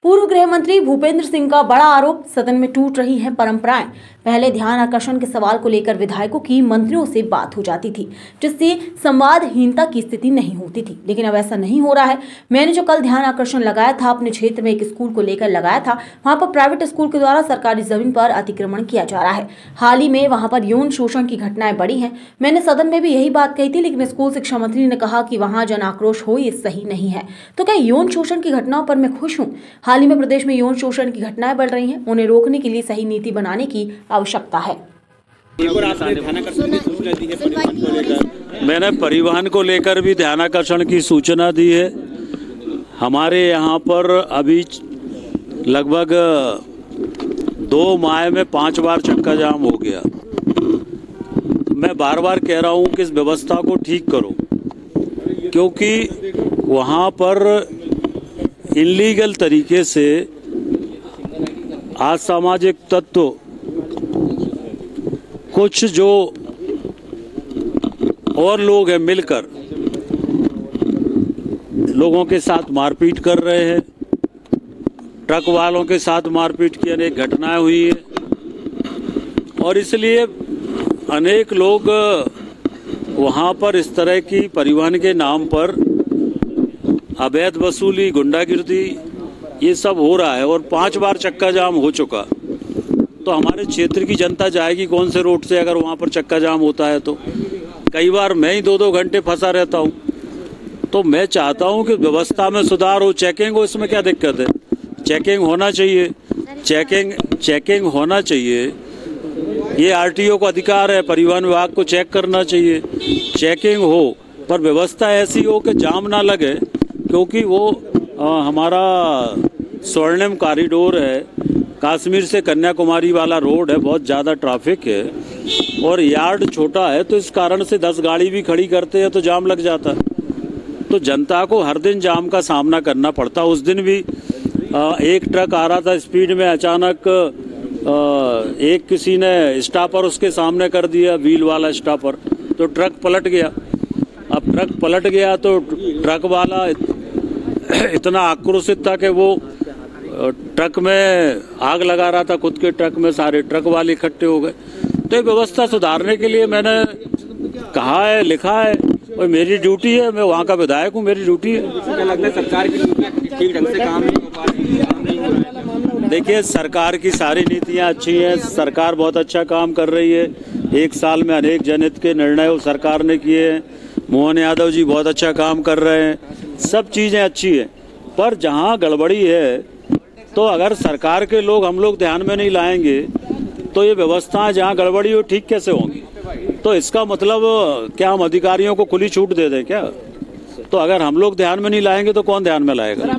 पूर्व गृह मंत्री भूपेंद्र सिंह का बड़ा आरोप, सदन में टूट रही हैं परंपराएं। पहले ध्यान आकर्षण के सवाल को लेकर विधायकों की मंत्रियों से बात हो जाती थी, जिससे संवादहीनता की स्थिति नहीं होती थी, लेकिन अब ऐसा नहीं हो रहा है। मैंने जो कल ध्यान आकर्षण लगाया था, अपने क्षेत्र में एक स्कूल को लेकर लगाया था। वहां पर प्राइवेट स्कूल के द्वारा सरकारी जमीन पर अतिक्रमण किया जा रहा है। हाल ही में वहां पर यौन शोषण की घटनाएं बढ़ी हैं। मैंने सदन में भी यही बात कही थी, लेकिन स्कूल शिक्षा मंत्री ने कहा कि वहां जन आक्रोश हो, ये सही नहीं है। तो क्या यौन शोषण की घटनाओं पर मैं खुश हूँ? हाल ही में प्रदेश में यौन शोषण की घटनाएं बढ़ रही हैं, उन्हें रोकने के लिए सही नीति बनाने की आवश्यकता है। मैंने परिवहन को लेकर भी ध्यानाकर्षण की सूचना दी है। हमारे यहाँ पर अभी लगभग 2 माह में 5 बार चक्का जाम हो गया। मैं बार बार कह रहा हूँ कि इस व्यवस्था को ठीक करो, क्योंकि वहाँ पर इलीगल तरीके से असामाजिक तत्व कुछ जो और लोग हैं मिलकर लोगों के साथ मारपीट कर रहे हैं। ट्रक वालों के साथ मारपीट की अनेक घटनाएं हुई है और इसलिए अनेक लोग वहां पर इस तरह की परिवहन के नाम पर अवैध वसूली, गुंडागिर्दी, ये सब हो रहा है और 5 बार चक्का जाम हो चुका। तो हमारे क्षेत्र की जनता जाएगी कौन से रोड से अगर वहाँ पर चक्का जाम होता है? तो कई बार मैं ही 2-2 घंटे फंसा रहता हूँ। तो मैं चाहता हूँ कि व्यवस्था में सुधार हो, चेकिंग हो। इसमें क्या दिक्कत है? चेकिंग होना चाहिए, चेकिंग होना चाहिए। ये आरटीओ को अधिकार है, परिवहन विभाग को चेक करना चाहिए, चेकिंग हो, पर व्यवस्था ऐसी हो कि जाम ना लगे, क्योंकि वो हमारा स्वर्णिम कॉरिडोर है, कश्मीर से कन्याकुमारी वाला रोड है, बहुत ज़्यादा ट्रैफिक है और यार्ड छोटा है, तो इस कारण से 10 गाड़ी भी खड़ी करते हैं तो जाम लग जाता है। तो जनता को हर दिन जाम का सामना करना पड़ता। उस दिन भी एक ट्रक आ रहा था स्पीड में, अचानक एक किसी ने स्टॉपर उसके सामने कर दिया, व्हील वाला स्टॉपर, तो ट्रक पलट गया। अब ट्रक पलट गया तो ट्रक वाला इतना आक्रोशित था कि वो ट्रक में आग लगा रहा था, खुद के ट्रक में सारे ट्रक वाले इकट्ठे हो गए। तो ये व्यवस्था सुधारने के लिए मैंने कहा है, लिखा है, और मेरी ड्यूटी है, मैं वहाँ का विधायक हूँ, मेरी ड्यूटी है। क्या लगता है सरकार की ठीक ढंग से काम नहीं हो पा रही? देखिए, सरकार की सारी नीतियाँ अच्छी हैं, सरकार बहुत अच्छा काम कर रही है। 1 साल में अनेक जनहित के निर्णय सरकार ने किए हैं। मोहन यादव जी बहुत अच्छा काम कर रहे हैं, सब चीज़ें अच्छी हैं। पर जहाँ गड़बड़ी है, तो अगर सरकार के लोग, हम लोग ध्यान में नहीं लाएंगे तो ये व्यवस्थाएं जहाँ गड़बड़ी हो ठीक कैसे होंगी? तो इसका मतलब क्या हम अधिकारियों को खुली छूट दे दें क्या? तो अगर हम लोग ध्यान में नहीं लाएंगे तो कौन ध्यान में लाएगा?